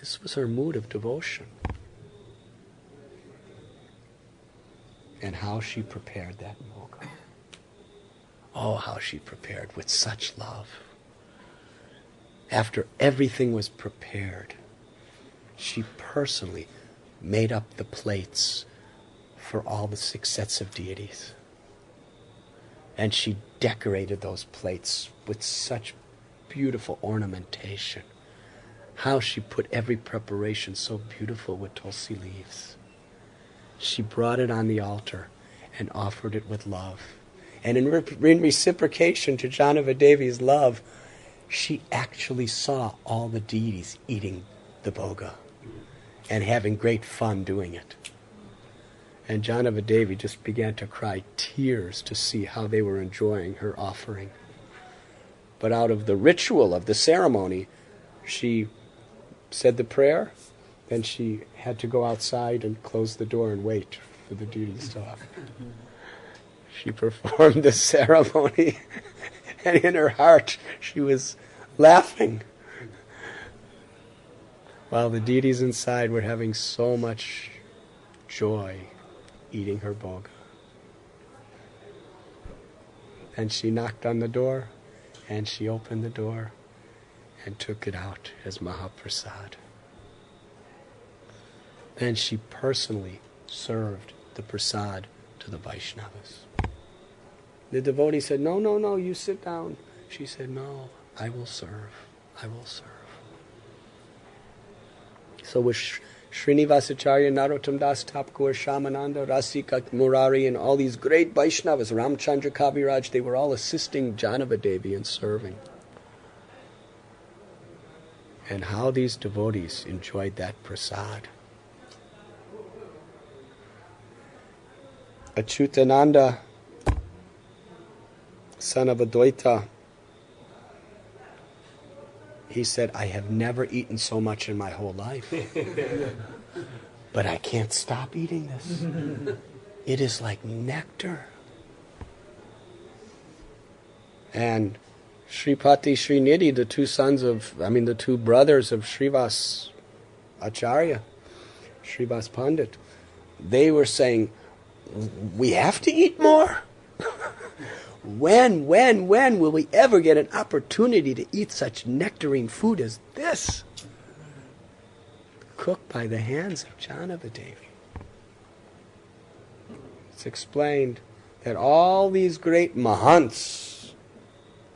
This was her mood of devotion. And how she prepared that bhoga. Oh, how she prepared with such love. After everything was prepared, she personally made up the plates for all the 6 sets of deities. And she decorated those plates with such beautiful ornamentation. How she put every preparation so beautiful with tulsi leaves. She brought it on the altar and offered it with love. And in reciprocation to Janavadevi's love, she actually saw all the deities eating the bhoga and having great fun doing it. And Janavadevi just began to cry tears to see how they were enjoying her offering. But out of the ritual of the ceremony, she said the prayer, then she had to go outside and close the door and wait for the deities to offer. She performed the ceremony, and in her heart she was laughing, while the deities inside were having so much joy eating her bhoga. And she knocked on the door, and she opened the door and took it out as Mahaprasad. Then she personally served the prasad to the Vaishnavas. The devotee said, no, you sit down. She said, no, I will serve. So with Srinivasacharya, Narottam Das, Thakur, Shamananda, Rasika, Murari, and all these great Vaishnavas, Ramchandra, Kaviraj, they were all assisting Janavadevi in serving. And how these devotees enjoyed that prasad. Achyutananda, son of Advaita, he said, I have never eaten so much in my whole life. But I can't stop eating this. It is like nectar. And Sripati, Srinidhi, the two brothers of Srivas Acharya, Srivas Pandit, they were saying, we have to eat more. When will we ever get an opportunity to eat such nectarine food as this? Cooked by the hands of Janavadevi. It's explained that all these great mahants,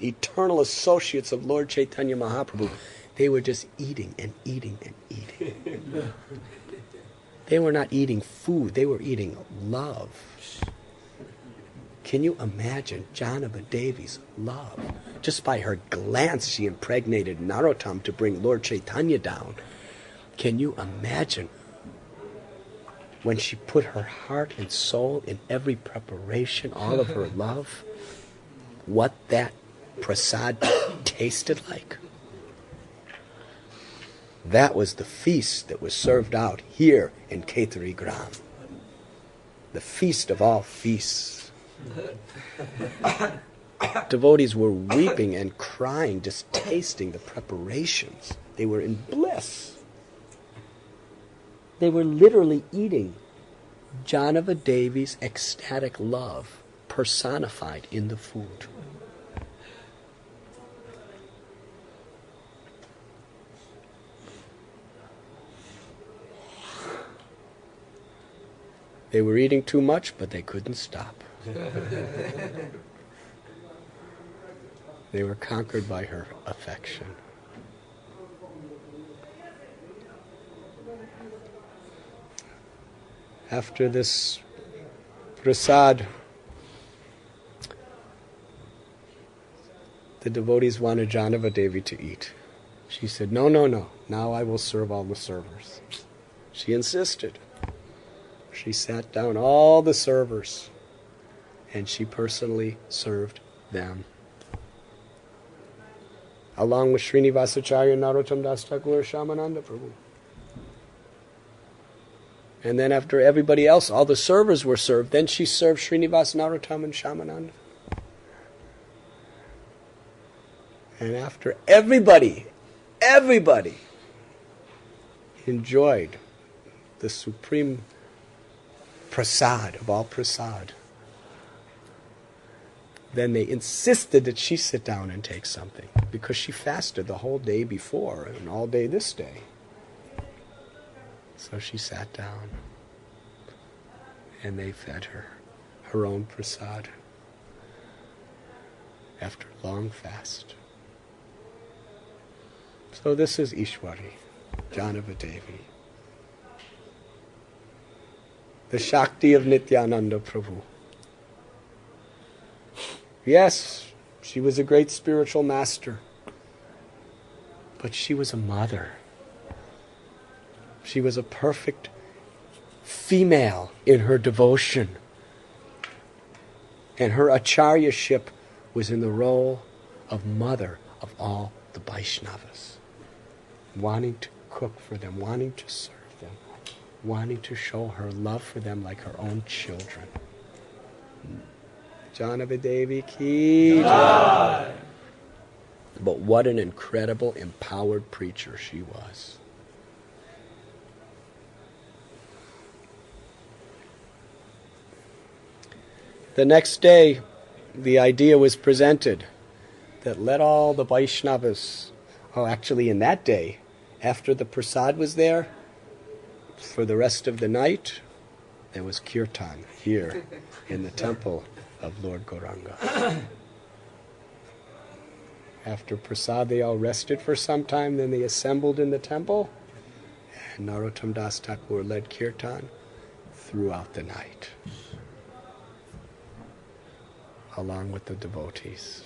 eternal associates of Lord Chaitanya Mahaprabhu, they were just eating and eating and eating. They were not eating food, they were eating love. Can you imagine Janavadevi's love? Just by her glance, she impregnated Narottam to bring Lord Chaitanya down. Can you imagine when she put her heart and soul in every preparation, all of her love, what that prasad tasted like? That was the feast that was served out here in Ketari Gram. The feast of all feasts. Devotees were weeping and crying, just tasting the preparations. They were in bliss. They were literally eating Janavadevi's ecstatic love personified in the food. They were eating too much, but they couldn't stop. They were conquered by her affection. After this prasad, the devotees wanted Janavadevi to eat. She said, no, now I will serve all the servers. She insisted. She sat down all the servers and she personally served them. Along with Srinivasacharya, Narottam Das, Thakur, Shamananda Prabhu. And then after everybody else, all the servers were served, then she served Srinivas, Narottam, and Shamananda. And after everybody enjoyed the supreme prasad of all prasad, then they insisted that she sit down and take something, because she fasted the whole day before and all day this day. So she sat down, and they fed her own prasad after a long fast. So this is Ishwari, Janava Devi, the Shakti of Nityananda Prabhu. Yes, she was a great spiritual master, but she was a mother. She was a perfect female in her devotion. And her acharyaship was in the role of mother of all the Vaishnavas, wanting to cook for them, wanting to serve them, wanting to show her love for them like her own children. Janava Devi ki jai. But what an incredible, empowered preacher she was. The next day, the idea was presented that let all the Vaishnavas, actually in that day, after the prasad was there, for the rest of the night, there was kirtan here in the temple of Lord Gauranga. After prasad, they all rested for some time, then they assembled in the temple, and Narottam Das Thakur led kirtan throughout the night, along with the devotees.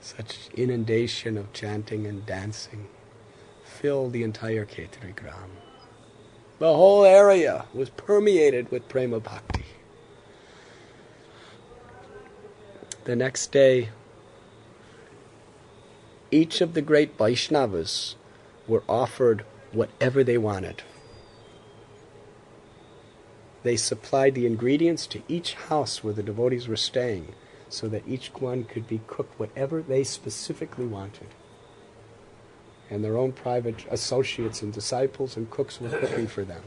Such inundation of chanting and dancing filled the entire Khetri Gram. The whole area was permeated with prema bhakti. The next day, each of the great Vaishnavas were offered whatever they wanted. They supplied the ingredients to each house where the devotees were staying, so that each one could be cooked whatever they specifically wanted. And their own private associates and disciples and cooks were cooking for them.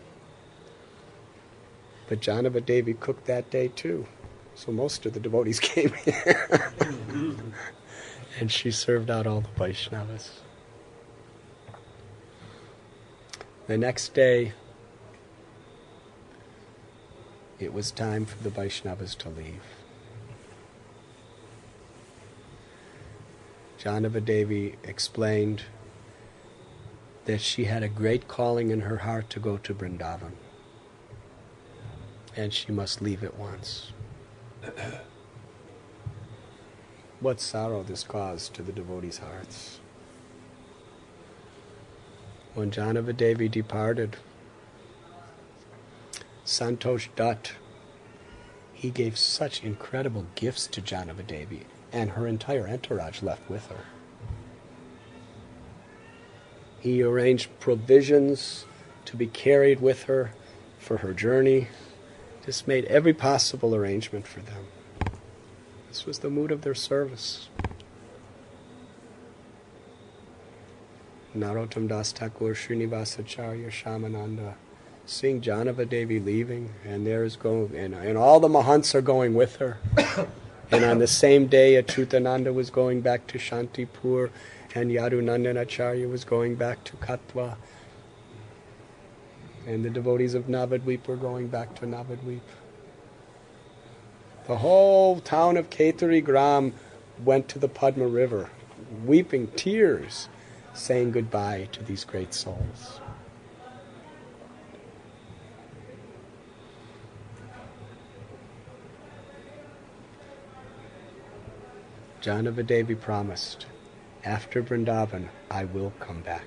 But Janava Devi cooked that day too, so most of the devotees came here. And she served out all the Vaishnavas. The next day, it was time for the Vaishnavas to leave. Janava Devi explained that she had a great calling in her heart to go to Vrindavan, and she must leave at once. What sorrow this caused to the devotees' hearts. When Janava Devi departed, Santosh Dutt, he gave such incredible gifts to Janava Devi, and her entire entourage left with her. He arranged provisions to be carried with her for her journey, just made every possible arrangement for them. This was the mood of their service. Narottam Das Thakur, Srinivasacharya, Shamananda, seeing Janava Devi leaving, and and all the Mahants are going with her. And on the same day, Achyutananda was going back to Shantipur, and Yadunandanacharya was going back to Katwa. And the devotees of Navadvip were going back to Navadvip. The whole town of Khetri Gram went to the Padma River, weeping tears, saying goodbye to these great souls. Janava Devi promised, after Vrindavan, I will come back.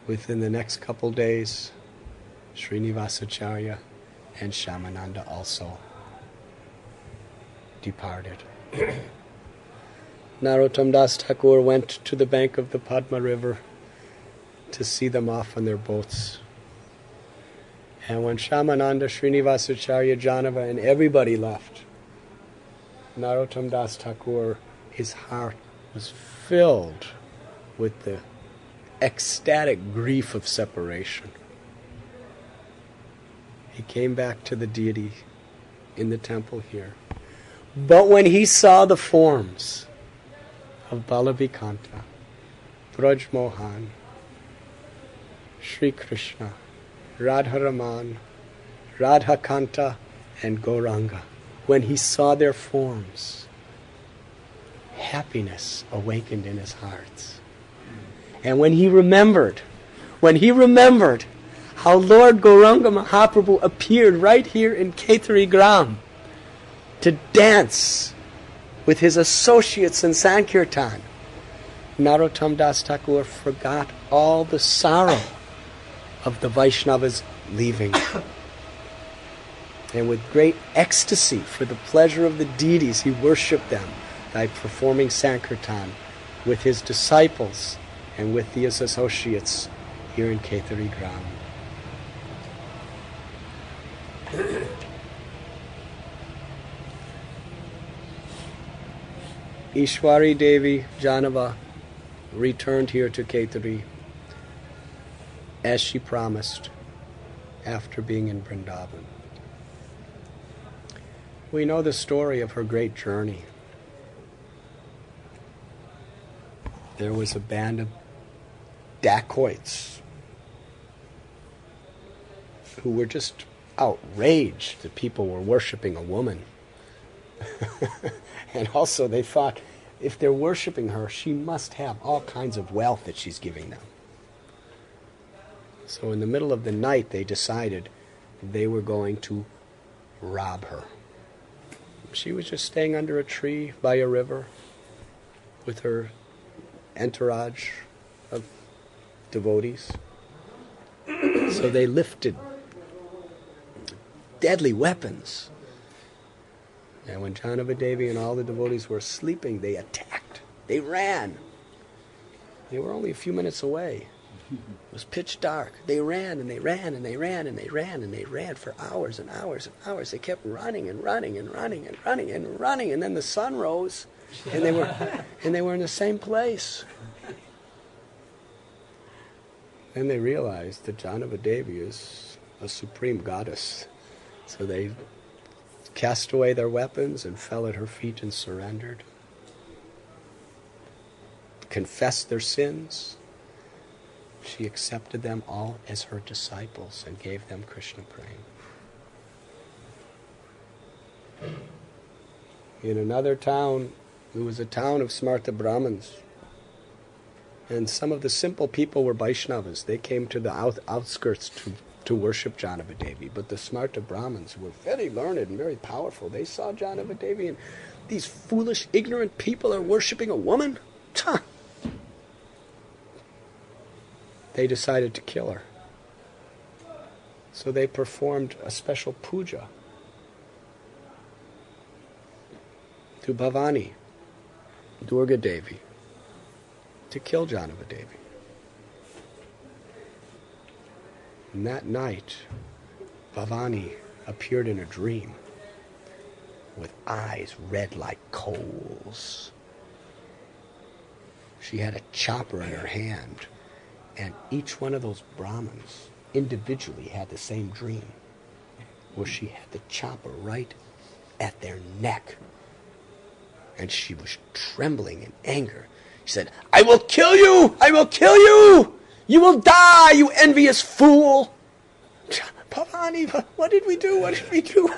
Within the next couple days, Srinivasacharya and Shamananda also departed. Narottam Das Thakur went to the bank of the Padma River to see them off on their boats. And when Shamananda, Srinivasacharya, Janava, and everybody left, Narottam Das Thakur his heart was filled with the ecstatic grief of separation. He came back to the deity in the temple here. But when he saw the forms of Balabhikanta, Braj Mohan, Sri Krishna, Radharaman, Radhakanta, and Gauranga, when he saw their forms, happiness awakened in his heart. And when he remembered how Lord Gauranga Mahaprabhu appeared right here in Khetari Gram to dance with his associates in Sankirtan, Narottam Das Thakur forgot all the sorrow of the Vaishnavas leaving. And with great ecstasy for the pleasure of the deities, he worshipped them by performing Sankirtan with his disciples and with his associates here in Khetari Gram. Ishwari Devi Janava returned here to Khetari as she promised after being in Vrindavan. We know the story of her great journey. There was a band of dacoits who were just outraged that people were worshiping a woman. And also they thought, if they're worshiping her, she must have all kinds of wealth that she's giving them. So in the middle of the night, they decided they were going to rob her. She was just staying under a tree by a river with her entourage of devotees. So they lifted deadly weapons. And when Janava-Devi and all the devotees were sleeping, they attacked. They ran. They were only a few minutes away. It was pitch dark. They ran and they ran and they ran and they ran and they ran for hours and hours and hours. They kept running and running and running and running and running. And then the sun rose and they were in the same place. Then they realized that Janava-Devi is a supreme goddess. So they cast away their weapons and fell at her feet and surrendered. Confessed their sins. She accepted them all as her disciples and gave them Krishna prema. In another town, it was a town of Smarta Brahmins. And some of the simple people were Vaishnavas. They came to the outskirts to worship Janava-Devi. But the Smarta Brahmins were very learned and very powerful. They saw Janava-Devi and these foolish, ignorant people are worshipping a woman? They decided to kill her. So they performed a special puja to Bhavani, Durga Devi, to kill Janava-Devi. And that night, Bhavani appeared in a dream with eyes red like coals. She had a chopper in her hand, and each one of those Brahmins individually had the same dream, where she had the chopper right at their neck. And she was trembling in anger. She said, "I will kill you! I will kill you! You will die, you envious fool!" Bhavani, what did we do? What did we do?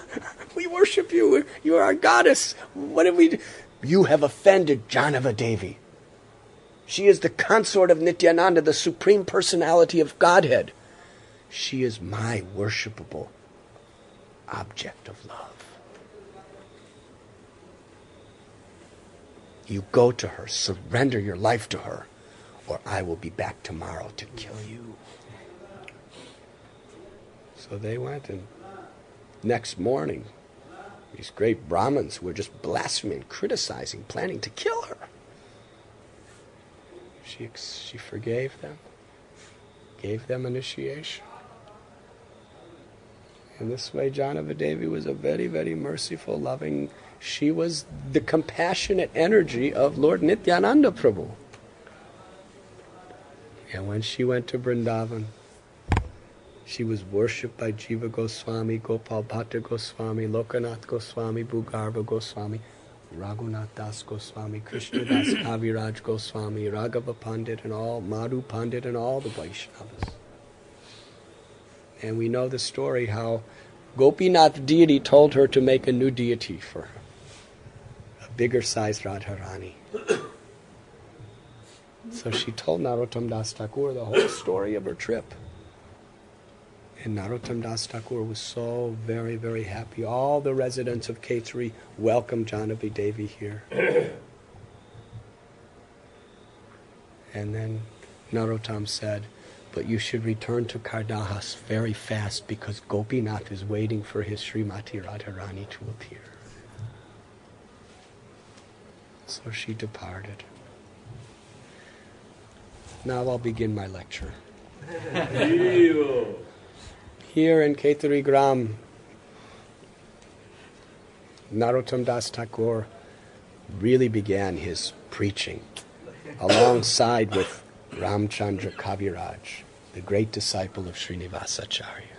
We worship you. You are our goddess. What did we do? You have offended Janava-Devi. She is the consort of Nityananda, the Supreme Personality of Godhead. She is my worshipable object of love. You go to her, surrender your life to her, or I will be back tomorrow to kill you. So they went, and next morning, these great Brahmins were just blaspheming, criticizing, planning to kill her. She forgave them, gave them initiation. In this way, Janava-Devi was a very, very merciful, loving. She was the compassionate energy of Lord Nityananda Prabhu. And when she went to Vrindavan, she was worshipped by Jiva Goswami, Gopal Bhatta Goswami, Lokanath Goswami, Bhugarva Goswami, Raghunath Das Goswami, Krishna Das Kaviraj Goswami, Raghava Pandit and all, Madhu Pandit and all the Vaishnavas. And we know the story how Gopinath deity told her to make a new deity for her. A bigger sized Radharani. So she told Narottam Das Thakur the whole story of her trip. And Narottam Das Thakur was so very, very happy. All the residents of Khetri welcomed Jahnavi Devi here. And then Narottam said, but you should return to Kardahas very fast because Gopinath is waiting for his Srimati Radharani to appear. So she departed. Now I'll begin my lecture. Here in Khetri Gram, Narottam Das Thakur really began his preaching alongside with Ramchandra Kaviraj, the great disciple of Srinivasacharya.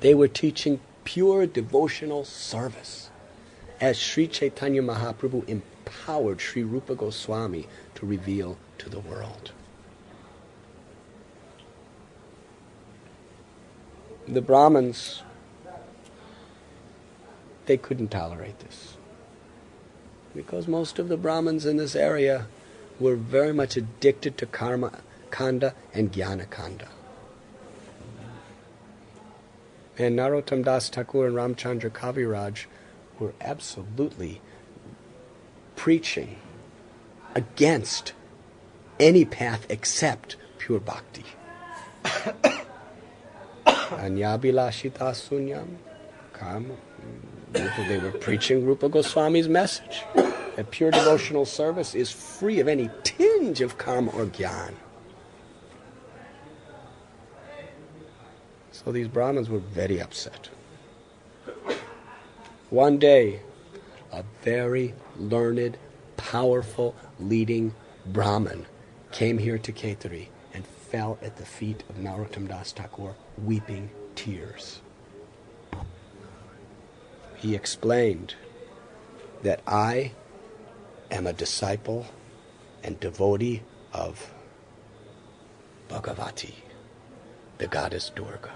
They were teaching pure devotional service as Sri Chaitanya Mahaprabhu empowered Sri Rupa Goswami to reveal to the world. The Brahmins, they couldn't tolerate this because most of the Brahmins in this area were very much addicted to karma kanda and jnana kanda. And Narottam Das Thakur and Ramchandra Kaviraj were absolutely preaching against any path except pure bhakti. Anyabilashita sunyam karma. They were preaching Rupa Goswami's message that pure devotional service is free of any tinge of karma or jnana. So these Brahmins were very upset. One day, a very learned, powerful, leading Brahmin came here to Khetri and fell at the feet of Narottam Das Thakur, weeping tears. He explained that I am a disciple and devotee of Bhagavati, the goddess Durga.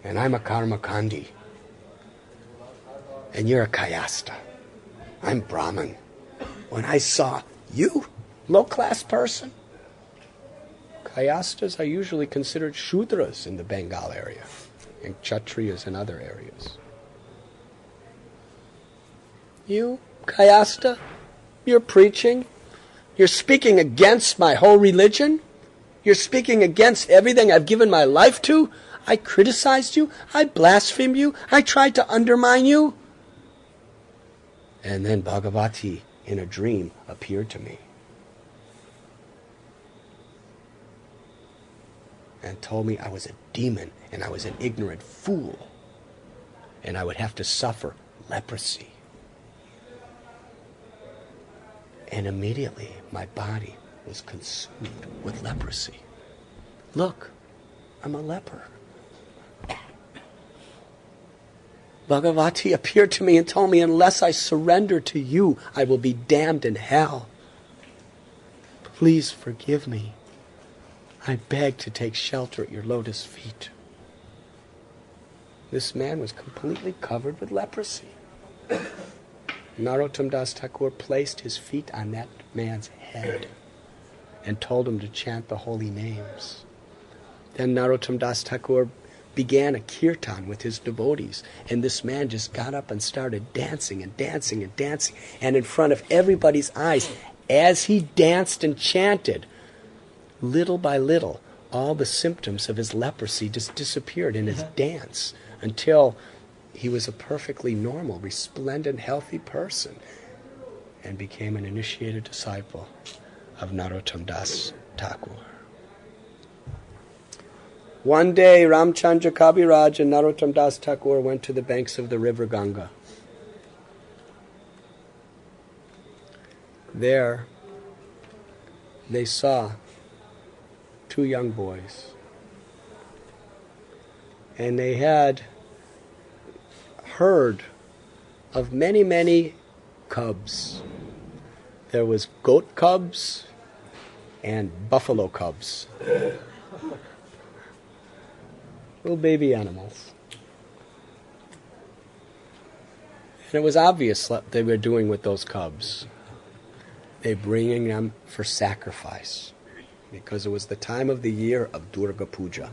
And I'm a Karmakandi. And you're a Kayasta. I'm Brahmin. When I saw you, low-class person, Kayastas are usually considered Shudras in the Bengal area, and Kshatriyas in other areas. You, Kayasta, you're preaching, you're speaking against my whole religion, you're speaking against everything I've given my life to. I criticized you, I blasphemed you, I tried to undermine you. And then Bhagavati, in a dream, appeared to me and told me I was a demon and I was an ignorant fool and I would have to suffer leprosy. And immediately my body was consumed with leprosy. Look, I'm a leper. Bhagavati appeared to me and told me, unless I surrender to you, I will be damned in hell. Please forgive me. I beg to take shelter at your lotus feet. This man was completely covered with leprosy. Narottam Das Thakur placed his feet on that man's head and told him to chant the holy names. Then Narottam Das Thakur began a kirtan with his devotees, and this man just got up and started dancing and dancing and dancing, and in front of everybody's eyes, as he danced and chanted, little by little, all the symptoms of his leprosy just disappeared in his dance until he was a perfectly normal, resplendent, healthy person and became an initiated disciple of Narottam Das Thakur. One day, Ramchandra Kaviraj and Narottam Das Thakur went to the banks of the river Ganga. There, they saw two young boys. And they had heard of many, many cubs. There was goat cubs and buffalo cubs. Little baby animals. And it was obvious what they were doing with those cubs. They bringing them for sacrifice, because it was the time of the year of Durga Puja.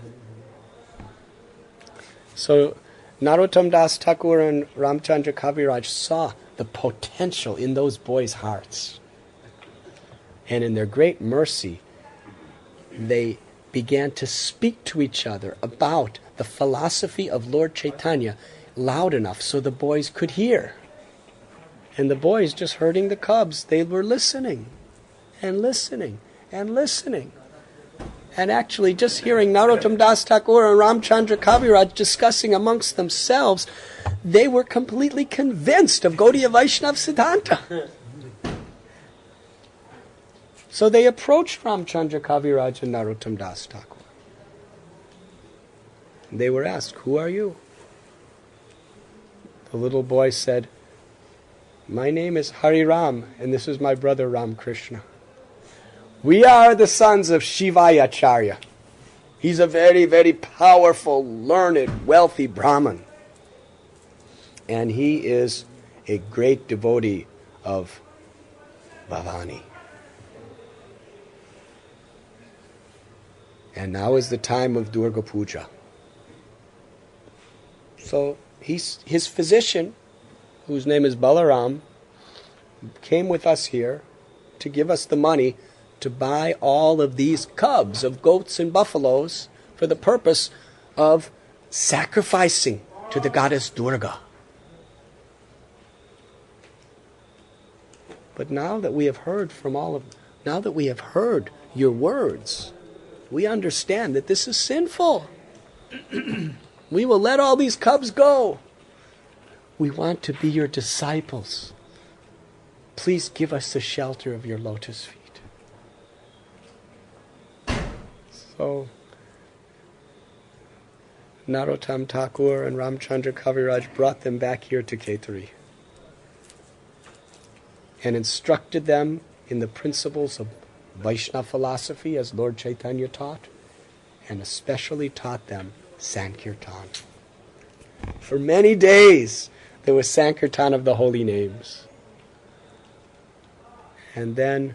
So Narottam Das Thakur and Ramchandra Kaviraj saw the potential in those boys' hearts. And in their great mercy, they began to speak to each other about the philosophy of Lord Chaitanya loud enough so the boys could hear. And the boys, just herding the cubs, they were listening and listening and listening. And actually just hearing Narottam Das Thakur and Ramchandra Kaviraj discussing amongst themselves, they were completely convinced of Gaudiya Vaishnava Siddhanta. So they approached Ramchandra Kaviraj and Narottam Das Thakur. They were asked, "Who are you?" The little boy said, "My name is Hari Ram, and this is my brother Ram Krishna. We are the sons of Shivayacharya. He's a very, very powerful, learned, wealthy Brahmin. And he is a great devotee of Bhavani. And now is the time of Durga Puja." So his physician, whose name is Balaram, came with us here to give us the money to buy all of these cubs of goats and buffaloes for the purpose of sacrificing to the goddess Durga. But now that we have heard your words, we understand that this is sinful. We will let all these cubs go. We want to be your disciples. Please give us the shelter of your lotus feet. So, Narottam Thakur and Ramchandra Kaviraj brought them back here to Ketari and instructed them in the principles of Vaishnava philosophy as Lord Chaitanya taught, and especially taught them Sankirtan. For many days there was Sankirtan of the holy names. And then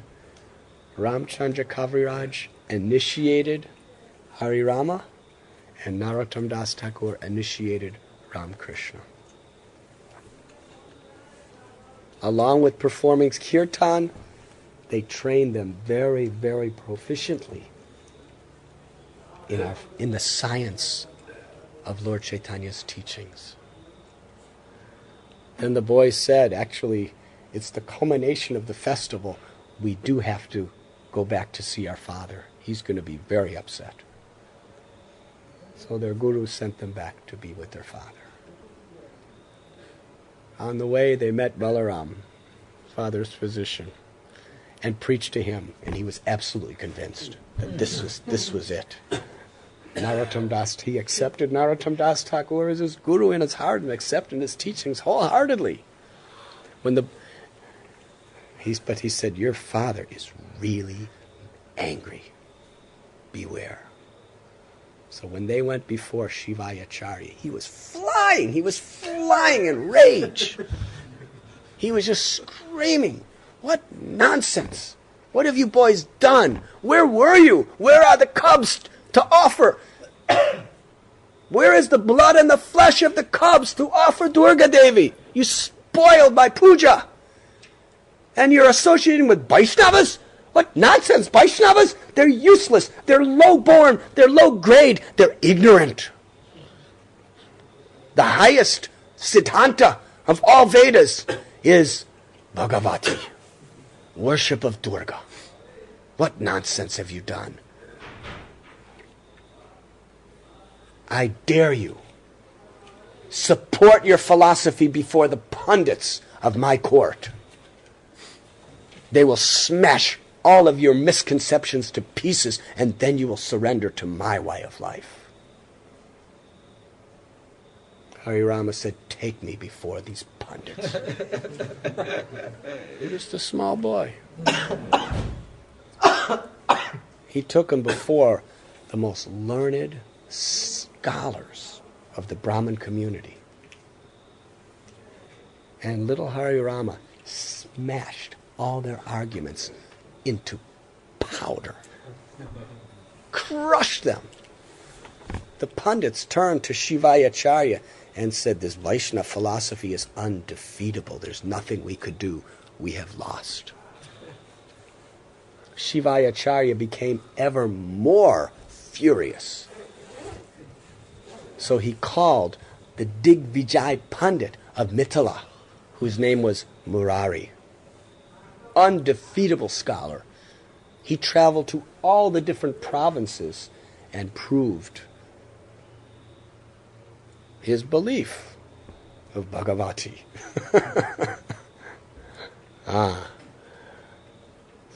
Ramchandra Kaviraj initiated Hari Rama, and Narottam Das Thakur initiated Ram Krishna. Along with performing kirtan, they trained them very, very proficiently in the science of Lord Chaitanya's teachings. Then the boys said, actually, it's the culmination of the festival. We do have to go back to see our father. He's going to be very upset. So their guru sent them back to be with their father. On the way, they met Balaram, father's physician, and preached to him, and he was absolutely convinced that this was it. He accepted Narottam Das Thakur as his guru in his heart and accepted his teachings wholeheartedly. But he said, "Your father is really angry. Beware." So when they went before Shivayacharya, he was flying in rage. He was just screaming, "What nonsense! What have you boys done? Where were you? Where are the cubs to offer? Where is the blood and the flesh of the cubs to offer Durga Devi? You spoiled my puja. And you're associating with Vaishnavas? What nonsense! Vaishnavas? They're useless. They're low-born. They're low-grade. They're ignorant. The highest Siddhanta of all Vedas is Bhagavati, worship of Durga. What nonsense have you done?" I dare you. Support your philosophy before the pundits of my court. They will smash all of your misconceptions to pieces, and then you will surrender to my way of life. Harirama said, take me before these pundits. You're just a small boy. He took him before the most learned scholars of the Brahmin community. And little Harirama smashed all their arguments into powder. Crushed them. The pundits turned to Shivayacharya and said, this Vaishnava philosophy is undefeatable. There's nothing we could do. We have lost. Shivayacharya became ever more furious. So he called the Digvijay Pandit of Mithila, whose name was Murari. Undefeatable scholar. He traveled to all the different provinces and proved his belief of Bhagavati.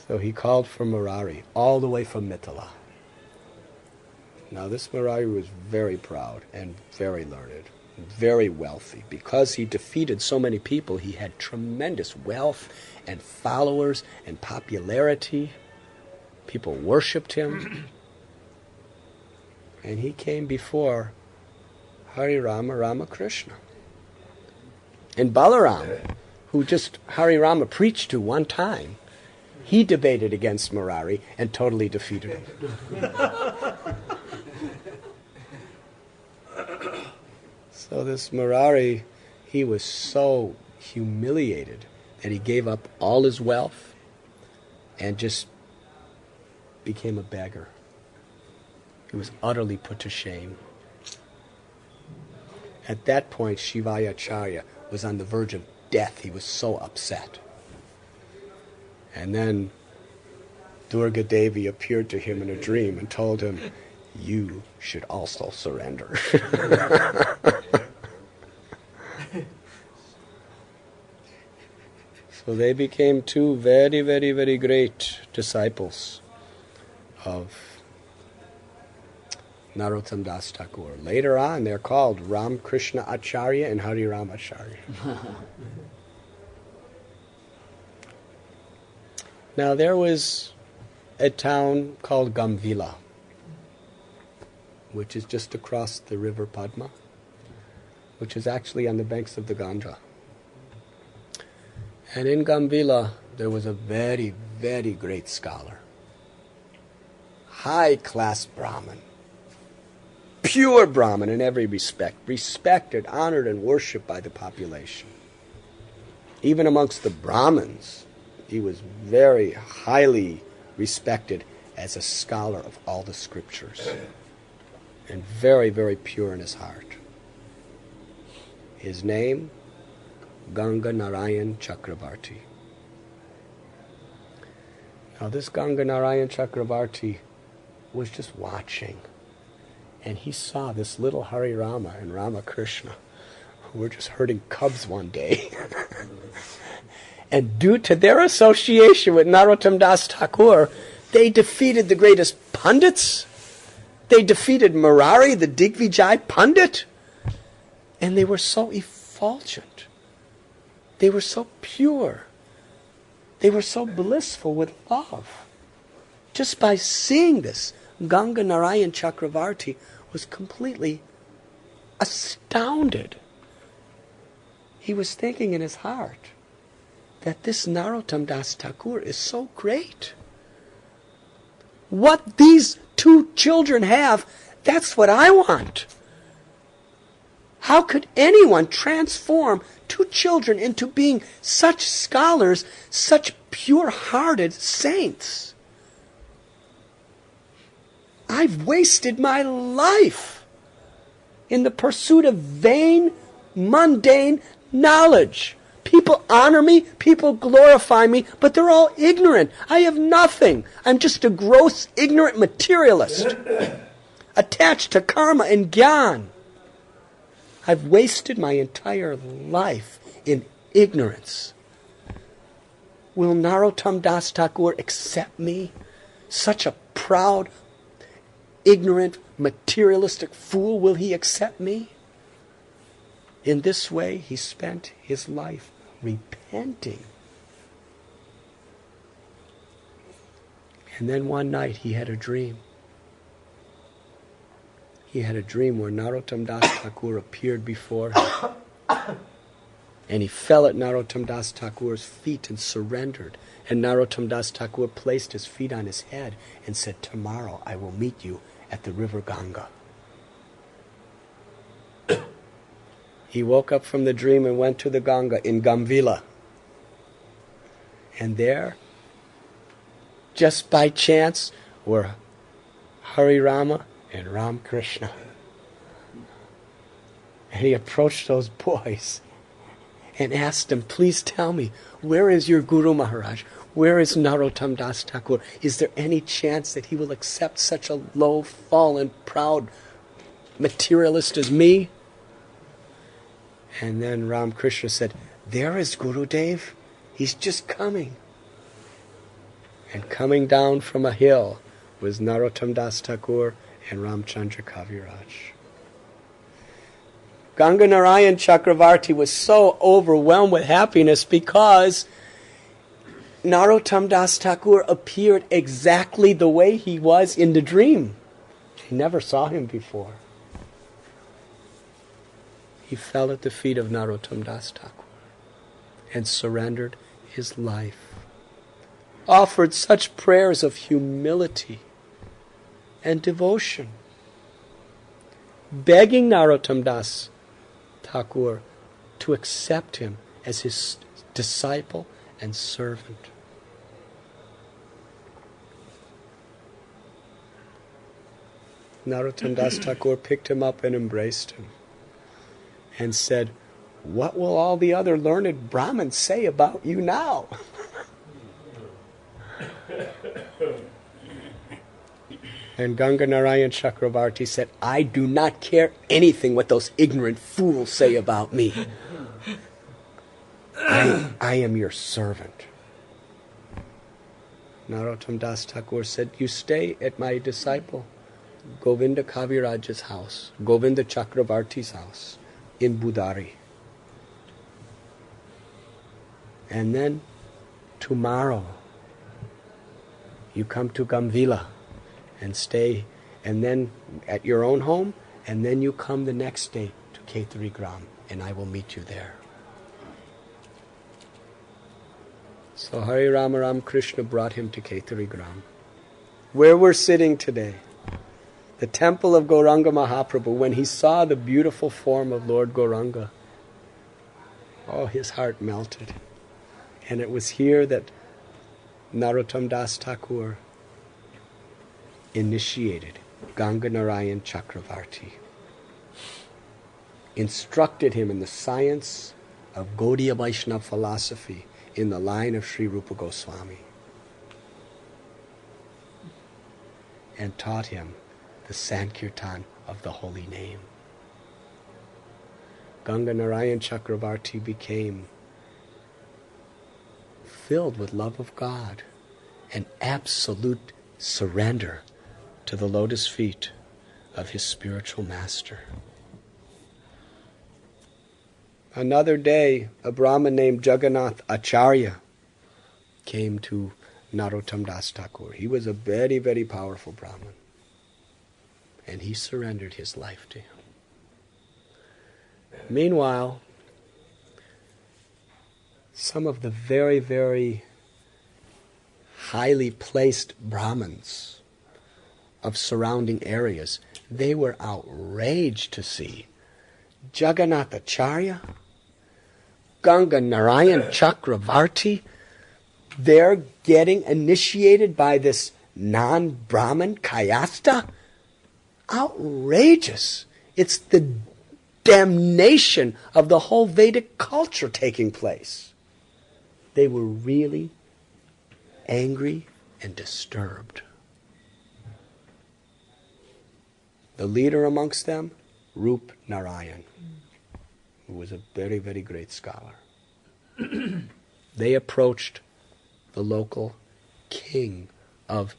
So he called for Murari, all the way from Mithila. Now this Murari was very proud and very learned, very wealthy. Because he defeated so many people, he had tremendous wealth and followers and popularity. People worshipped him. And he came before Harirama Ramakrishna. And Balaram, who just Harirama preached to one time, he debated against Murari and totally defeated him. So this Murari, he was so humiliated that he gave up all his wealth and just became a beggar. He was utterly put to shame. At that point, Shivayacharya was on the verge of death. He was so upset. And then Durga Devi appeared to him in a dream and told him, you should also surrender. So they became two very, very, very great disciples of Narottam Das Thakur. Later on, they're called Ram Krishna Acharya and Hari Ram Acharya. Now there was a town called Gamvila, which is just across the river Padma, which is actually on the banks of the Ganga. And in Gamvila, there was a very, very great scholar, high-class Brahmin, pure Brahmin in every respect, respected, honored, and worshipped by the population. Even amongst the Brahmins, he was very highly respected as a scholar of all the scriptures, and very, very pure in his heart. His name, Ganga Narayan Chakravarti. Now this Ganga Narayan Chakravarti was just watching, and he saw this little Harirama and Ramakrishna who were just herding cubs one day. And due to their association with Narottam Das Thakur, they defeated the greatest pundits. They defeated Murari, the Digvijay Pandit. And they were so effulgent. They were so pure. They were so blissful with love. Just by seeing this, Ganga Narayan Chakravarti was completely astounded. He was thinking in his heart that this Narottam Das Thakur is so great. What these two children have, that's what I want. How could anyone transform two children into being such scholars, such pure-hearted saints? I've wasted my life in the pursuit of vain, mundane knowledge. People honor me, people glorify me, but they're all ignorant. I have nothing. I'm just a gross, ignorant materialist. attached to karma and gyan. I've wasted my entire life in ignorance. Will Narottam Das Thakur accept me? Such a proud, ignorant, materialistic fool, will he accept me? In this way, he spent his life repenting. And then one night he had a dream. He had a dream where Narottam Das Thakur appeared before him. And he fell at Narottam Das Thakur's feet and surrendered. And Narottam Das Thakur placed his feet on his head and said, "Tomorrow I will meet you at the river Ganga." He woke up from the dream and went to the Ganga in Gamvila. And there, just by chance, were Hari Rama and Ram Krishna. And he approached those boys and asked them, "Please tell me, where is your Guru Maharaj? Where is Narottam Das Thakur? Is there any chance that he will accept such a low, fallen, proud materialist as me?" And then Ram Krishna said, "There is Gurudev. He's just coming." And coming down from a hill was Narottam Das Thakur and Ramchandra Kaviraj. Ganga Narayan Chakravarti was so overwhelmed with happiness because Narottam Das Thakur appeared exactly the way he was in the dream. He never saw him before. He fell at the feet of Narottam Das Thakur and surrendered his life, offered such prayers of humility and devotion, begging Narottam Das Thakur to accept him as his disciple and servant. Narottam Das Thakur picked him up and embraced him and said, "What will all the other learned Brahmins say about you now?" And Ganga Narayan Chakravarti said, "I do not care anything what those ignorant fools say about me. I am your servant." Narottam Das Thakur said, "You stay at my disciple Govinda Kaviraj's house, Govinda Chakravarti's house in Budari. And then tomorrow you come to Gamvila and stay, and then at your own home, and then you come the next day to Ketari Gram, and I will meet you there." So Hare Rama Ram Krishna brought him to Ketari Gram, where we're sitting today, the temple of Gauranga Mahaprabhu. When he saw the beautiful form of Lord Gauranga, oh, his heart melted. And it was here that Narottam Das Thakur initiated Ganga Narayan Chakravarti, instructed him in the science of Gaudiya Vaishnava philosophy in the line of Sri Rupa Goswami, and taught him the Sankirtan of the holy name. Ganga Narayan Chakravarti became filled with love of God and absolute surrender to the lotus feet of his spiritual master. Another day, a Brahmin named Jagannath Acharya came to Narottam Das Thakur. He was a very, very powerful Brahmin. And he surrendered his life to him. Meanwhile, some of the very, very highly placed Brahmins of surrounding areas, they were outraged to see Jagannath Acharya, Ganga Narayan Chakravarti, they're getting initiated by this non-Brahmin Kayastha. Outrageous. It's the damnation of the whole Vedic culture taking place. They were really angry and disturbed. The leader amongst them, Rup Narayan, who was a very, very great scholar. They approached the local king of,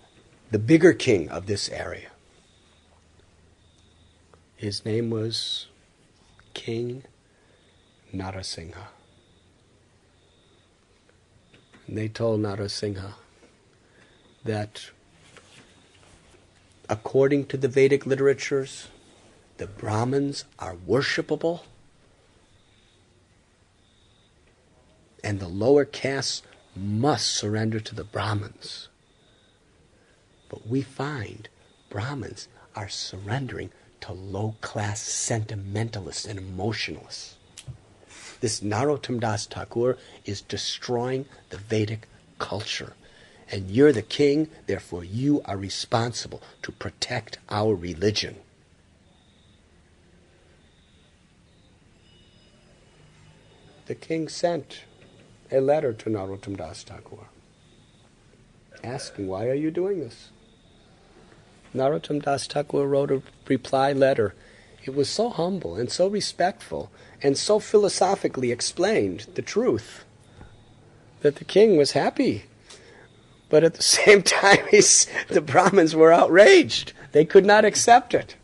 the bigger king of this area. His name was King Narasingha. And they told Narasingha that according to the Vedic literatures, the Brahmins are worshipable and the lower castes must surrender to the Brahmins. But we find Brahmins are surrendering to low-class sentimentalists and emotionalists. This Narottam Das Thakur is destroying the Vedic culture. And you're the king, therefore you are responsible to protect our religion. The king sent a letter to Narottam Das Thakur, asking, why are you doing this? Narottam Das Thakur wrote a reply letter. It was so humble and so respectful and so philosophically explained the truth that the king was happy. But at the same time, the Brahmins were outraged. They could not accept it.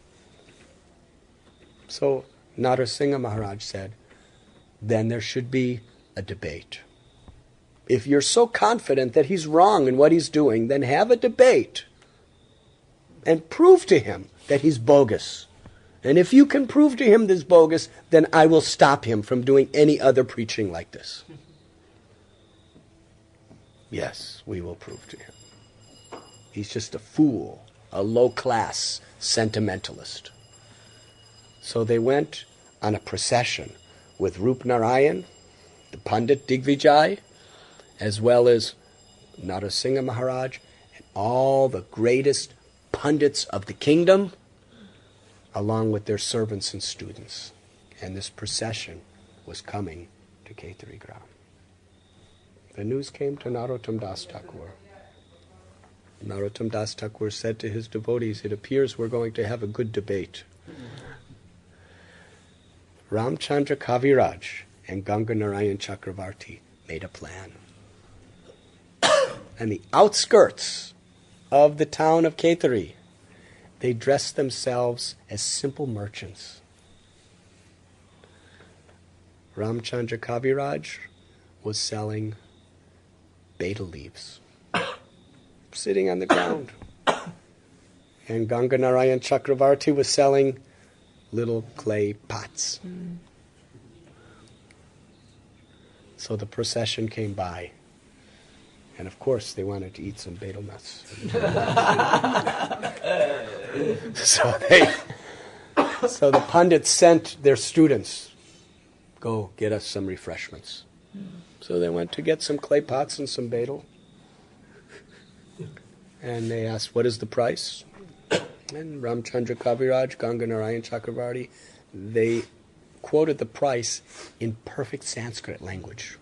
So Narasingha Maharaj said, then there should be a debate. If you're so confident that he's wrong in what he's doing, then have a debate and prove to him that he's bogus. And if you can prove to him this bogus, then I will stop him from doing any other preaching like this. Yes, we will prove to him. He's just a fool, a low-class sentimentalist. So they went on a procession with Rup Narayan, the Pandit Digvijay, as well as Narasingha Maharaj, and all the greatest Pandits of the kingdom, along with their servants and students. And this procession was coming to Khetari Gram. The news came to Narottam Das Thakur. Narottam Das Thakur said to his devotees, it appears we're going to have a good debate. Ramchandra Kaviraj and Ganga Narayan Chakravarti made a plan. On the outskirts of the town of Khetari, they dressed themselves as simple merchants. Ramchandra Kaviraj was selling betel leaves, sitting on the ground. And Ganga Narayan Chakravarti was selling little clay pots. So the procession came by. And of course, they wanted to eat some betel nuts. So the Pandits sent their students, go get us some refreshments. So they went to get some clay pots and some betel. And they asked, what is the price? And Ramchandra Kaviraj, Ganga Narayan Chakravarti, they quoted the price in perfect Sanskrit language.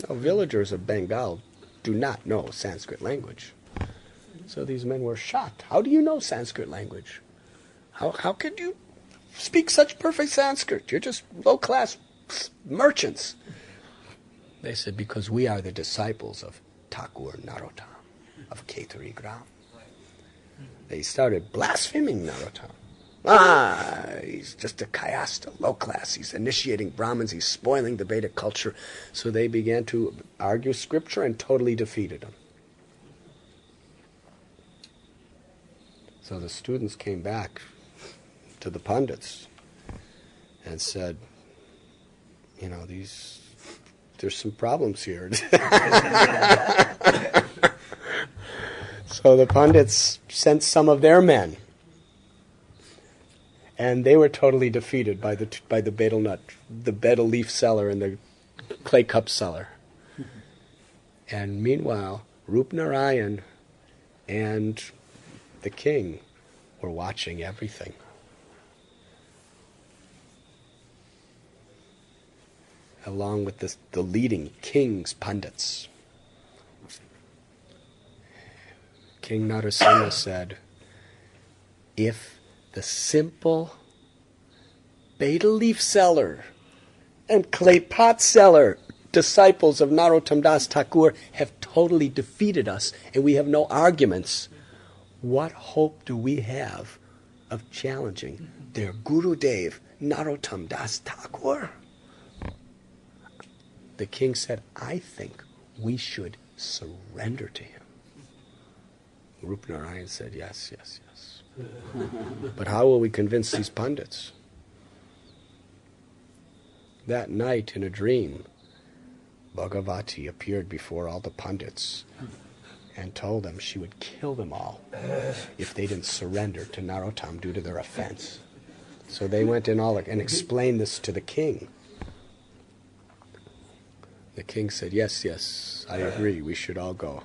Now, villagers of Bengal do not know Sanskrit language. So these men were shocked. How do you know Sanskrit language? How could you speak such perfect Sanskrit? You're just low-class merchants. They said, because we are the disciples of Thakur Narottam, of Khetari Gram. They started blaspheming Narottam. He's just a kayasta, low class. He's initiating Brahmins. He's spoiling the Vedic culture. So they began to argue scripture and totally defeated him. So the students came back to the Pandits and said, there's some problems here. So the Pandits sent some of their men. And they were totally defeated by the betel nut, the betel leaf seller and the clay cup seller. And meanwhile, Rup Narayan and the king were watching everything. Along with the leading king's Pandits. King Narasingha said, if the simple betel leaf seller and clay pot seller disciples of Narottam Das Thakur have totally defeated us and we have no arguments, what hope do we have of challenging their Gurudev Narottam Das Thakur? The king said, I think we should surrender to him. Rupa Narayan said, yes, yes, yes. But how will we convince these pundits? That night in a dream, Bhagavati appeared before all the pundits and told them she would kill them all if they didn't surrender to Narottam due to their offense. So they went in all and explained this to the king. The king said, yes, yes, I agree, we should all go.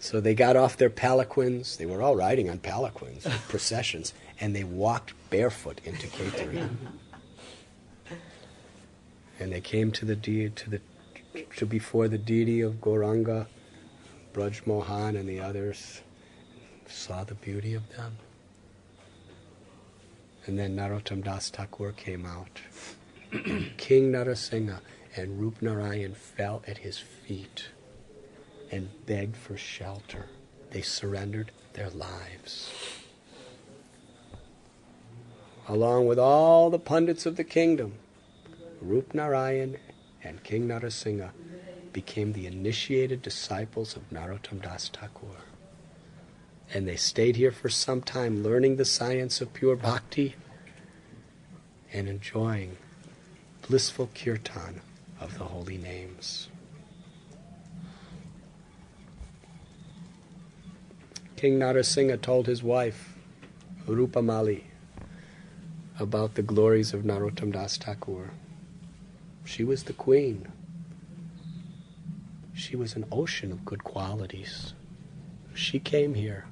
So they got off their palanquins. They were all riding on palanquins, processions, and they walked barefoot into Kaitari. And they came to before the deity of Gauranga, Braj Mohan and the others, saw the beauty of them. And then Narottam Das Thakur came out. King Narasingha and Rup Narayan fell at his feet and begged for shelter. They surrendered their lives. Along with all the pundits of the kingdom, Rup Narayan and King Narasingha became the initiated disciples of Narottam Das Thakur. And they stayed here for some time learning the science of pure bhakti and enjoying blissful kirtan of the holy names. King Narasingha told his wife, Rupamali, about the glories of Narottam Das Thakur. She was the queen. She was an ocean of good qualities. She came here.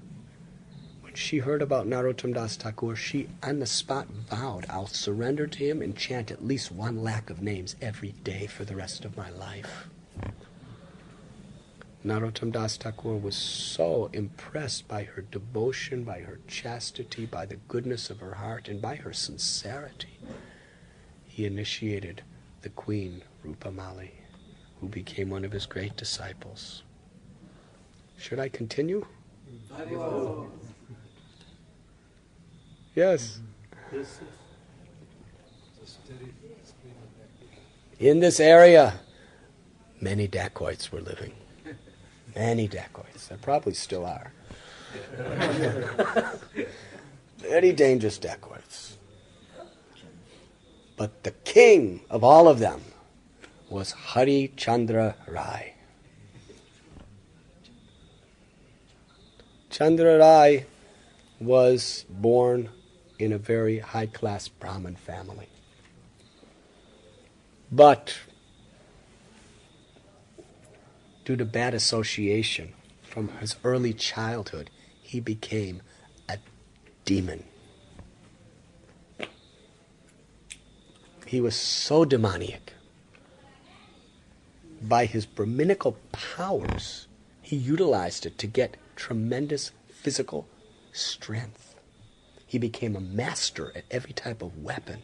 When she heard about Narottam Das Thakur, she on the spot vowed, I'll surrender to him and chant at least 1 lakh of names every day for the rest of my life. Narottam Das Thakur was so impressed by her devotion, by her chastity, by the goodness of her heart, and by her sincerity. He initiated the queen, Rupamali, who became one of his great disciples. Should I continue? Yes. In this area, many dacoits were living. Many dacoits. There probably still are. Very dangerous dacoits. But the king of all of them was Hari Chandra Rai. Chandra Rai was born in a very high-class Brahmin family. But due to bad association from his early childhood, he became a demon. He was so demoniac. By his Brahminical powers, he utilized it to get tremendous physical strength. He became a master at every type of weapon.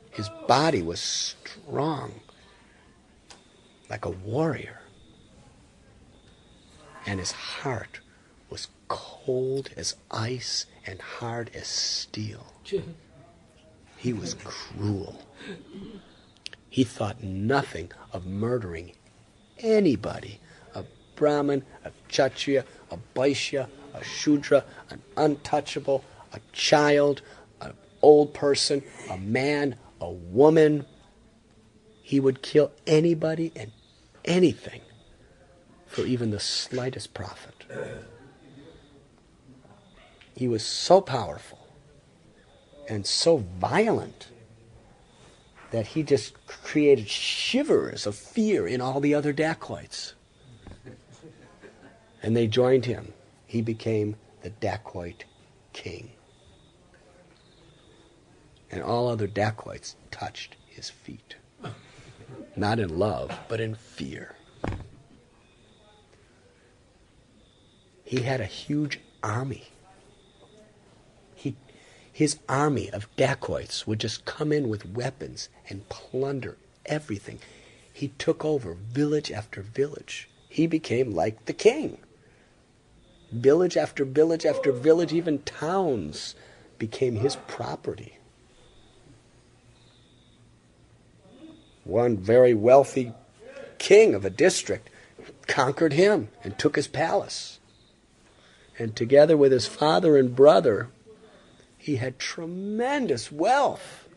His body was strong, like a warrior. And his heart was cold as ice and hard as steel. He was cruel. He thought nothing of murdering anybody, a Brahmin, a Kshatriya, a Vaishya, a Shudra, an untouchable, a child, an old person, a man, a woman. He would kill anybody and anything for even the slightest profit. He was so powerful and so violent that he just created shivers of fear in all the other dacoits. And they joined him. He became the dacoit king. And all other dacoits touched his feet. Not in love, but in fear. He had a huge army. His army of dacoits would just come in with weapons and plunder everything. He took over village after village. He became like the king. Village after village after village, even towns, became his property. One very wealthy king of a district conquered him and took his palace. And together with his father and brother, he had tremendous wealth,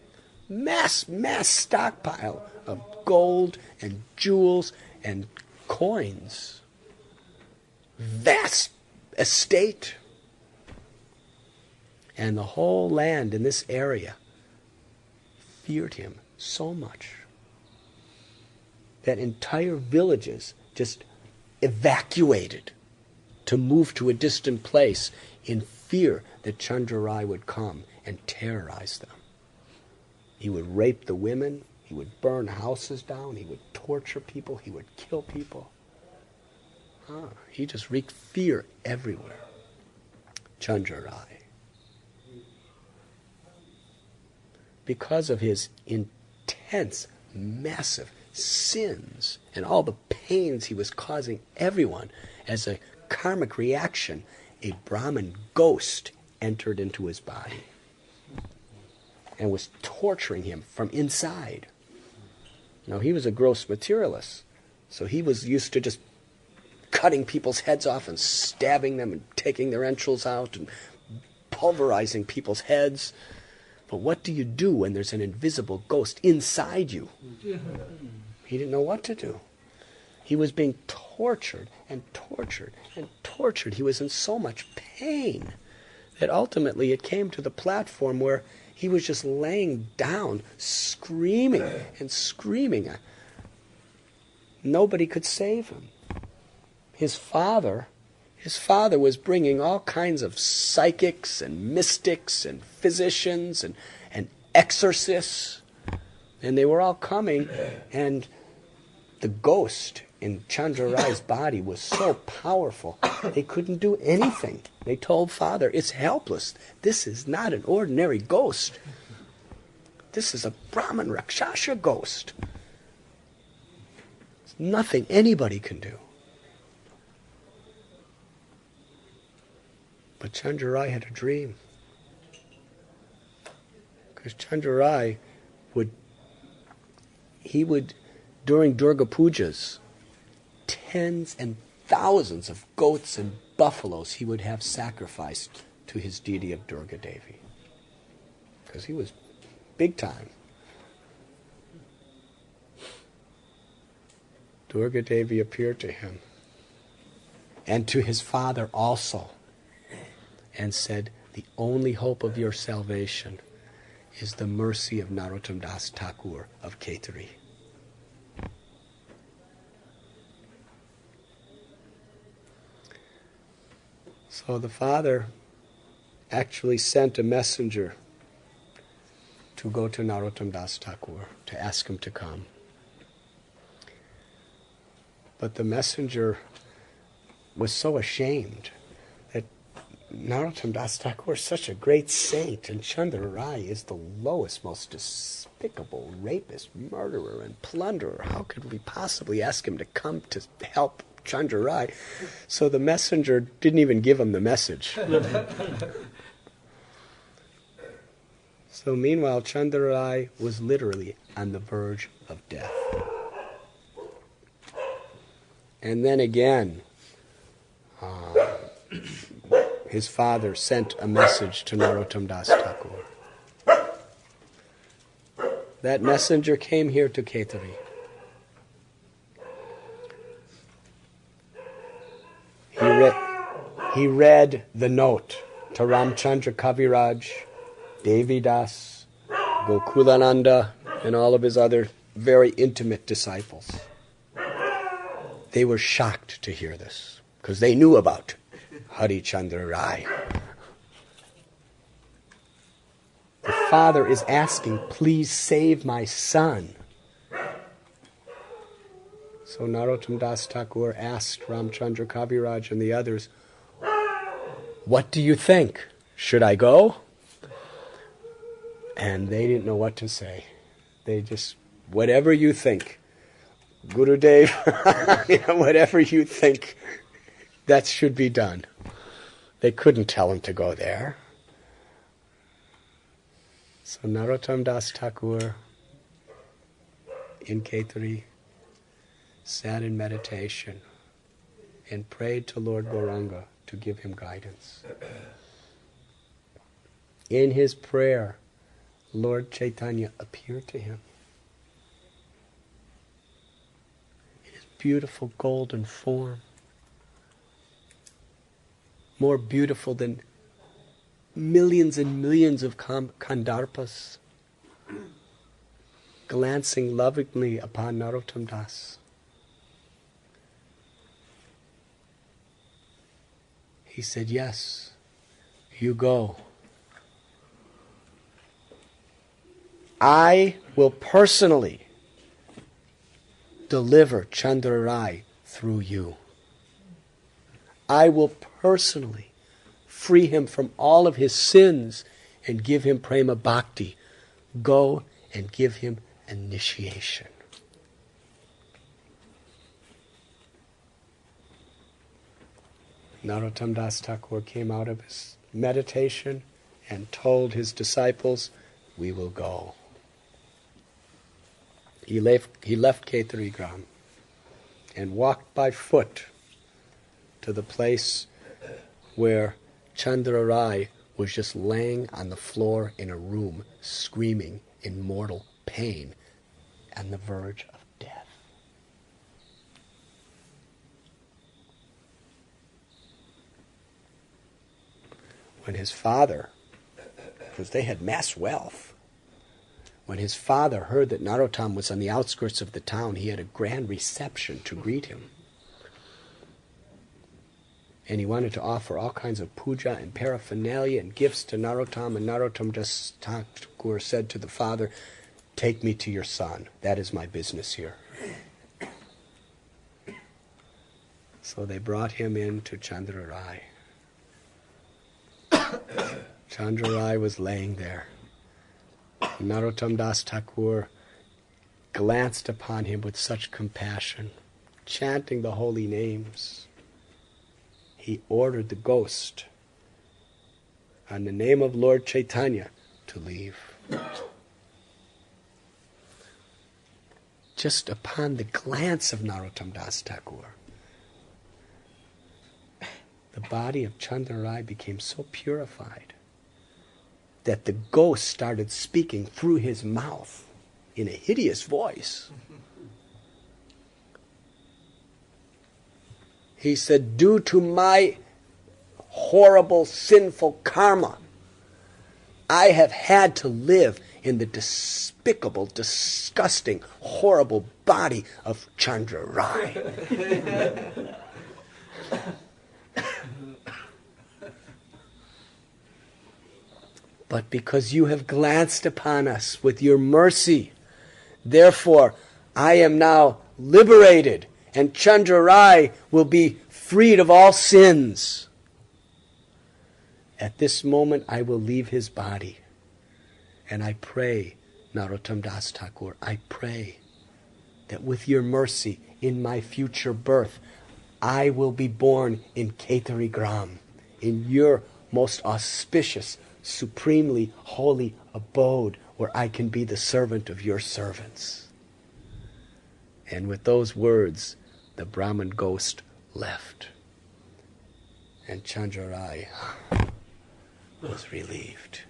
mass stockpile of gold and jewels and coins. Vast estate. And the whole land in this area feared him so much that entire villages just evacuated to move to a distant place in fear that Chandrarai would come and terrorize them. He would rape the women, he would burn houses down, he would torture people, he would kill people. He just wreaked fear everywhere. Chandrarai. Because of his intense, massive sins and all the pains he was causing everyone, as a karmic reaction, a Brahmin ghost entered into his body and was torturing him from inside. Now, he was a gross materialist, so he was used to just cutting people's heads off and stabbing them and taking their entrails out and pulverizing people's heads. But what do you do when there's an invisible ghost inside you? He didn't know what to do. He was being tortured and tortured and tortured. He was in so much pain that ultimately it came to the platform where he was just laying down, screaming and screaming. Nobody could save him. His father was bringing all kinds of psychics and mystics and physicians and exorcists, and they were all coming, and the ghost in Chandrarai's body was so powerful, they couldn't do anything. They told Father, it's helpless. This is not an ordinary ghost. This is a Brahman Rakshasa ghost. There's nothing anybody can do. But Chandrarai had a dream. Because Chandrarai would, during Durga Pujas, tens and thousands of goats and buffaloes he would have sacrificed to his deity of Durga Devi. Because he was big time. Durga Devi appeared to him and to his father also, and said, the only hope of your salvation is the mercy of Narottam Das Thakur of Khetri. So the father actually sent a messenger to go to Narottam Das Thakur to ask him to come. But the messenger was so ashamed that Narottam Das Thakur is such a great saint, and Chandrarai is the lowest, most despicable rapist, murderer, and plunderer. How could we possibly ask him to come to help Chandrarai? So the messenger didn't even give him the message. So meanwhile, Chandrarai was literally on the verge of death. And then again, his father sent a message to Narottam Das Thakur. That messenger came here to Khetri. He read the note to Ramchandra Kaviraj, Devi Das, Gokulananda, and all of his other very intimate disciples. They were shocked to hear this, because they knew about Hari Chandra Rai. The father is asking, please save my son. So Narottam Das Thakur asked Ramchandra Kaviraj and the others, what do you think? Should I go? And they didn't know what to say. They just, whatever you think, Gurudev, whatever you think, that should be done. They couldn't tell him to go there. So Narottam Das Thakur in Khetri sat in meditation and prayed to Lord Gauranga to give him guidance. In his prayer, Lord Chaitanya appeared to him in his beautiful golden form, more beautiful than millions and millions of Kandarpas, glancing lovingly upon Narottam Das. He said, yes, you go. I will personally deliver Chandra Rai through you. I will personally free him from all of his sins and give him prema bhakti. Go and give him initiation. Narottam Das Thakur came out of his meditation and told his disciples, we will go. He left Khetri Gram and walked by foot to the place where Chandra Rai was just laying on the floor in a room, screaming in mortal pain, on the verge of death. When his father, because they had mass wealth, when his father heard that Narottam was on the outskirts of the town, he had a grand reception to greet him. And he wanted to offer all kinds of puja and paraphernalia and gifts to Narottam. And Narottam Das Thakur said to the father, take me to your son. That is my business here. So they brought him in to Chandra Rai. Chandra Rai was laying there. Narottam Das Thakur glanced upon him with such compassion, chanting the holy names. He ordered the ghost, on the name of Lord Chaitanya, to leave. Just upon the glance of Narottam Das Thakur, the body of Chandra Rai became so purified that the ghost started speaking through his mouth in a hideous voice. He said, due to my horrible, sinful karma, I have had to live in the despicable, disgusting, horrible body of Chandra Rai. But because you have glanced upon us with your mercy, therefore I am now liberated, and Chandra Rai will be freed of all sins. At this moment I will leave his body. And I pray, Narottam Das Thakur, I pray that with your mercy in my future birth, I will be born in Khetri Gram, in your most auspicious, supremely holy abode, where I can be the servant of your servants. And with those words, the Brahmin ghost left. And Chandra Rai was relieved.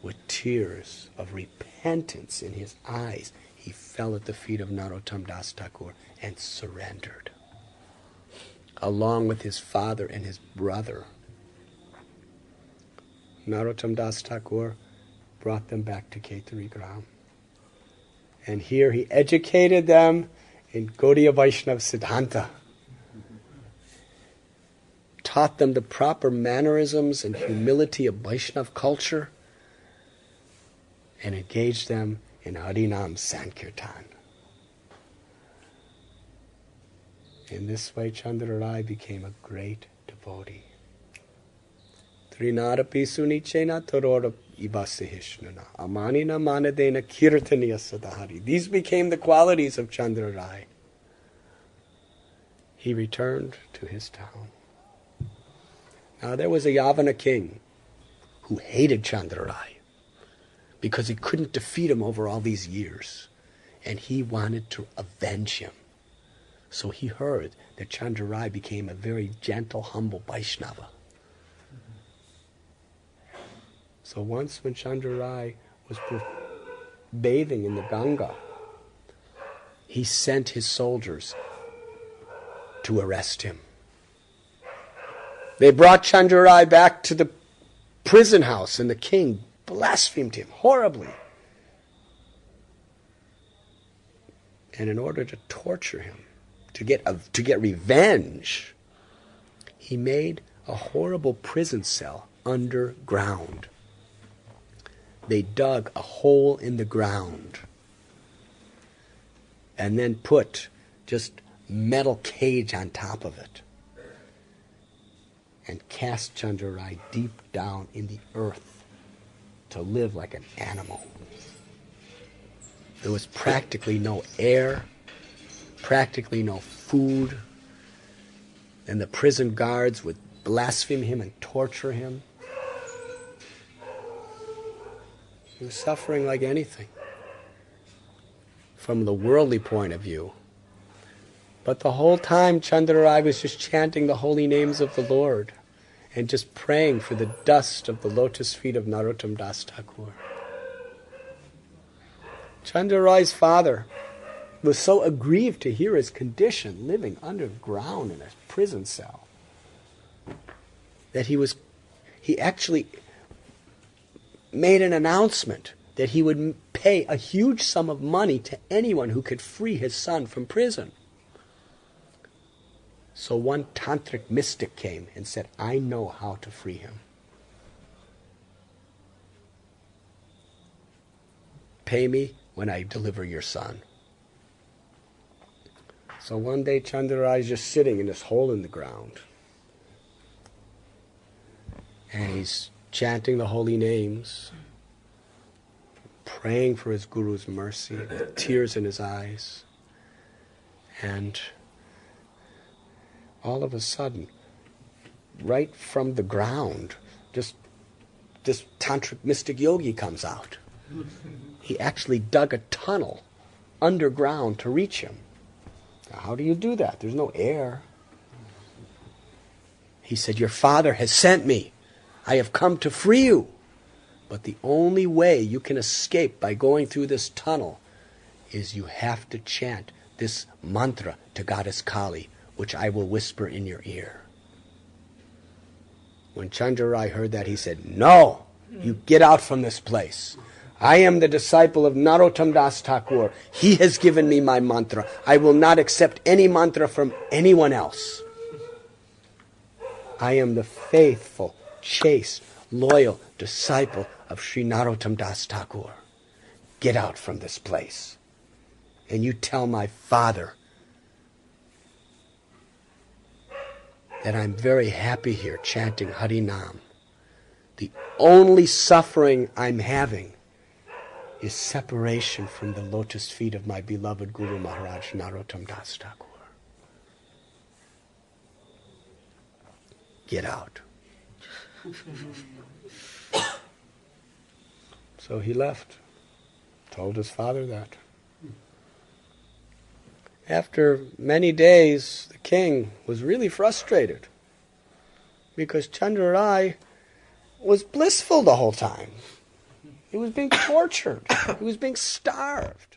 With tears of repentance in his eyes, he fell at the feet of Narottam Das Thakur and surrendered, along with his father and his brother. Narottam Das Thakur brought them back to Khetri Gram. And here he educated them in Gaudiya Vaishnava Siddhanta, taught them the proper mannerisms and humility of Vaishnava culture, and engaged them in Harinam Sankirtan. In this way, Chandra Rai became a great devotee. Srinadapi sunichena torora ibasihishnana. Amanina manadena kirtaniya sadahari. These became the qualities of Chandra Rai. He returned to his town. Now there was a Yavana king who hated Chandra Rai because he couldn't defeat him over all these years. And he wanted to avenge him. So he heard that Chandra Rai became a very gentle, humble Vaishnava. So once when Chandra Rai was bathing in the Ganga, he sent his soldiers to arrest him. They brought Chandra Rai back to the prison house, and the king blasphemed him horribly. And in order to torture him, to get revenge, he made a horrible prison cell underground. They dug a hole in the ground and then put just metal cage on top of it and cast Chandra Rai deep down in the earth to live like an animal. There was practically no air, practically no food, and the prison guards would blaspheme him and torture him. He was suffering like anything from the worldly point of view. But the whole time Chandra Rai was just chanting the holy names of the Lord and just praying for the dust of the lotus feet of Narottam Das Thakur. Chandra Rai's father was so aggrieved to hear his condition, living underground in a prison cell, that he actually made an announcement that he would pay a huge sum of money to anyone who could free his son from prison. So one tantric mystic came and said, I know how to free him. Pay me when I deliver your son. So one day Chandra Rai is just sitting in this hole in the ground. And he's chanting the holy names, praying for his guru's mercy, with tears in his eyes. And all of a sudden, right from the ground, just this tantric mystic yogi comes out. He actually dug a tunnel underground to reach him. Now, how do you do that? There's no air. He said, your father has sent me. I have come to free you. But the only way you can escape by going through this tunnel is you have to chant this mantra to Goddess Kali, which I will whisper in your ear. When Chandra Rai heard that, he said, no, you get out from this place. I am the disciple of Narottam Das Thakur. He has given me my mantra. I will not accept any mantra from anyone else. I am the faithful, chaste, loyal disciple of Sri Narottam Das Thakur. Get out from this place. And you tell my father that I'm very happy here chanting Harinam. The only suffering I'm having is separation from the lotus feet of my beloved Guru Maharaj Narottam Das Thakur. Get out. So he left, told his father that. After many days, the king was really frustrated because Chandra Rai was blissful the whole time. He was being tortured. He was being starved.